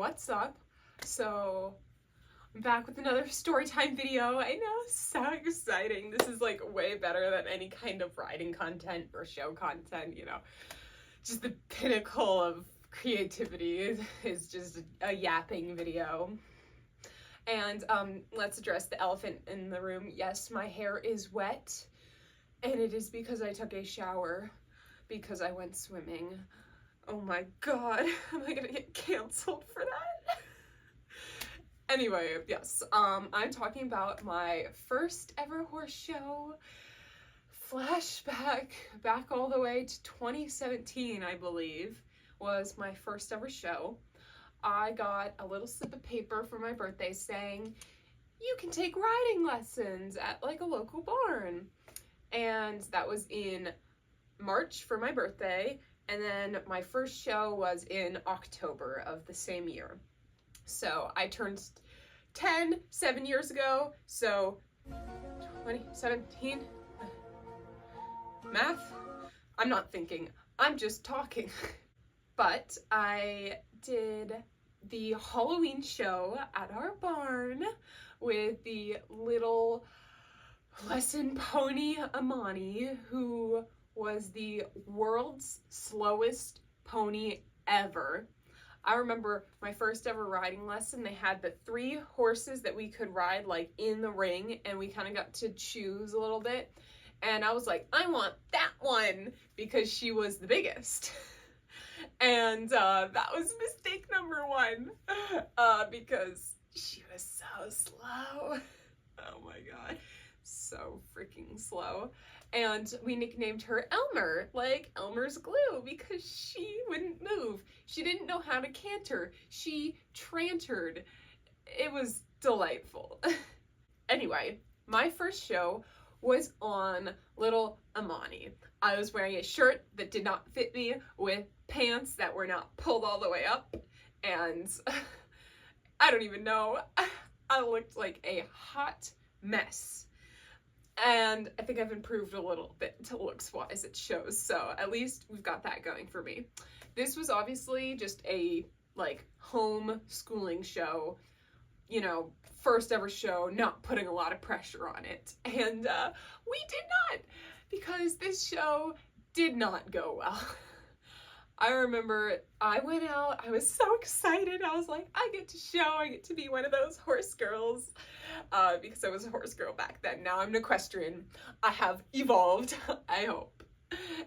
What's up? So I'm back with another story time video. I know, so exciting. This is like way better than any kind of writing content or show content, you know. Just the pinnacle of creativity is just a yapping video. And let's address the elephant in the room. Yes, my hair is wet, and it is because I took a shower because I went swimming. Oh my god, am I gonna get canceled for that? Anyway, yes, I'm talking about my first ever horse show. Flashback back all the way to 2017, I believe, was my first ever show. I got a little slip of paper for my birthday saying, you can take riding lessons at like a local barn. And that was in March for my birthday. And then my first show was in October of the same year. So I turned 10 7 years ago, so 2017, math? I'm not thinking, I'm just talking. But I did the Halloween show at our barn with the little lesson pony Amani, who was the world's slowest pony ever. I remember my first ever riding lesson, they had the 3 horses that we could ride like in the ring, and we kind of got to choose a little bit. And I was like, I want that one because she was the biggest. And that was mistake number 1 because she was so slow. Oh my god, so freaking slow. And we nicknamed her Elmer, like Elmer's glue, because she wouldn't move. She didn't know how to canter. She trantered. It was delightful. Anyway, my first show was on little Amani. I was wearing a shirt that did not fit me with pants that were not pulled all the way up, and I don't even know. I looked like a hot mess. And I think I've improved a little bit to looks-wise, it shows, so at least we've got that going for me. This was obviously just a, like, home schooling show, you know, first ever show, not putting a lot of pressure on it. And we did not, because this show did not go well. I remember I went out, I was so excited, I was like, I get to be one of those horse girls, because I was a horse girl back then. Now I'm an equestrian. I have evolved, I hope.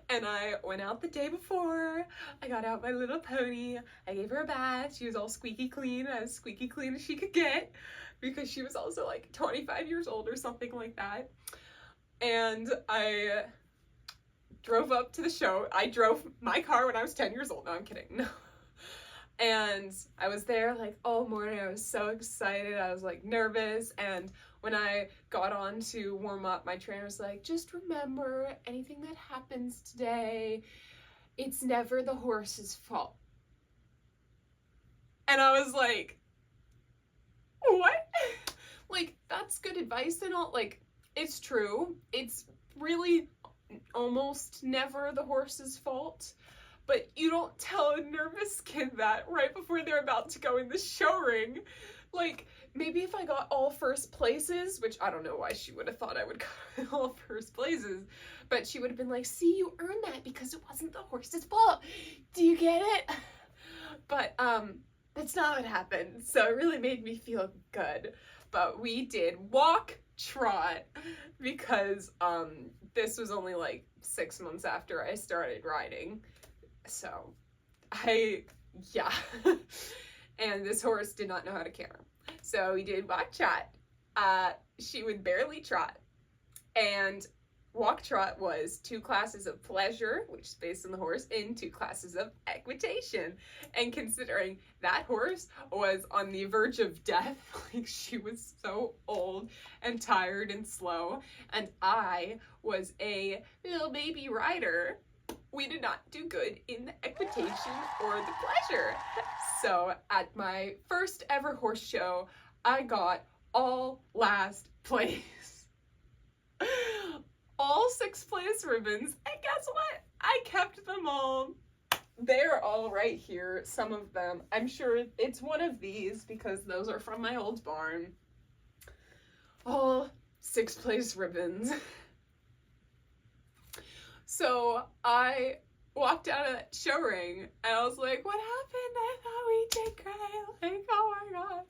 And I went out the day before, I got out my little pony, I gave her a bath, she was all squeaky clean, as squeaky clean as she could get, because she was also like 25 years old or something like that. And I drove up to the show. I drove my car when I was 10 years old. No, I'm kidding. No. And I was there like all morning. I was so excited. I was like nervous. And when I got on to warm up, my trainer was like, just remember, anything that happens today, it's never the horse's fault. And I was like, what? Like, that's good advice and all. Like, it's true. It's really almost never the horse's fault, but you don't tell a nervous kid that right before they're about to go in the show ring. Like, maybe if I got all first places, which I don't know why she would have thought I would got all first places, but she would have been like, see, you earned that because it wasn't the horse's fault. Do you get it? But that's not what happened, so it really made me feel good. But we did walk, trot, because this was only like 6 months after I started riding, so yeah. And this horse did not know how to canter, so we did walk, trot. She would barely trot, and walk, trot was 2 classes of pleasure, which is based on the horse, and 2 classes of equitation. And considering that horse was on the verge of death, like she was so old and tired and slow, and I was a little baby rider, we did not do good in the equitation or the pleasure. So at my first ever horse show, I got all last place. All 6th place ribbons, and guess what? I kept them all. they're all right here, some of them. I'm sure it's one of these because those are from my old barn. All 6th place ribbons. So I walked out of that show ring and I was like, what happened? I thought we did great. Like, oh my god.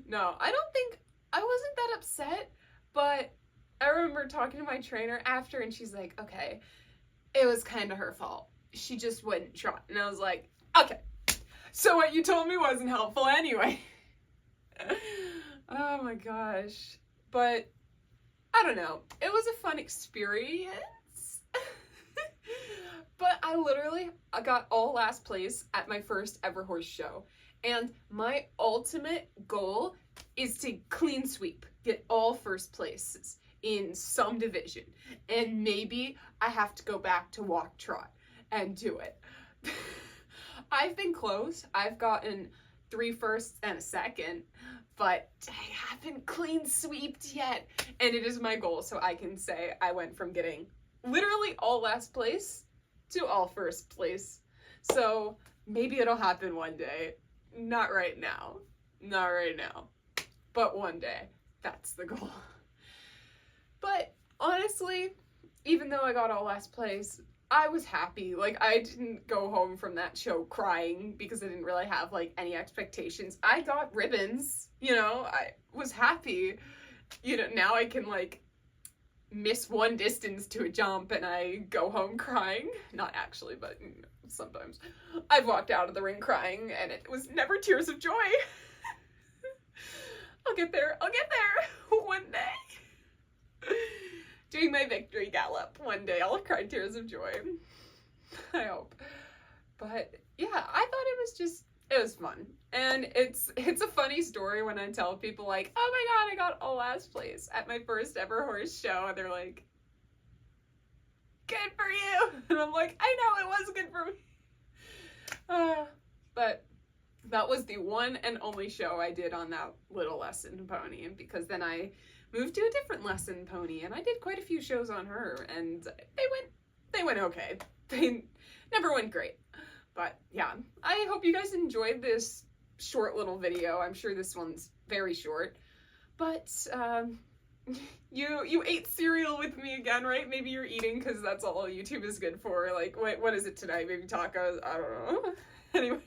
No, I don't think, I wasn't that upset, but I remember talking to my trainer after and she's like, okay, it was kind of her fault. She just wouldn't trot. And I was like, okay, so what you told me wasn't helpful anyway. Oh my gosh. But I don't know. It was a fun experience. But I got all last place at my first ever horse show. And my ultimate goal is to clean sweep, get all first places in some division. And maybe I have to go back to walk trot and do it. I've been close. I've gotten 3 firsts and a second, but I haven't clean sweeped yet. And it is my goal, so I can say I went from getting literally all last place to all first place. So maybe it'll happen one day. Not right now. Not right now. But one day. That's the goal. But honestly, even though I got all last place, I was happy. Like, I didn't go home from that show crying because I didn't really have, like, any expectations. I got ribbons, you know, I was happy. You know, now I can, like, miss one distance to a jump and I go home crying. Not actually, but you know, sometimes. I've walked out of the ring crying and it was never tears of joy. I'll get there one day. Doing my victory gallop one day, I'll cry tears of joy. I hope. But yeah, I thought it was fun. And it's a funny story when I tell people like, oh my god, I got all last place at my first ever horse show. And they're like, good for you. And I'm like, I know, it was good for me. But that was the one and only show I did on that little lesson pony. Because then I moved to a different lesson pony and I did quite a few shows on her and they went okay. They never went great. But yeah, I hope you guys enjoyed this short little video. I'm sure this one's very short. But you ate cereal with me again, right? Maybe you're eating because that's all YouTube is good for. Like, what is it tonight? Maybe tacos? I don't know. Anyway.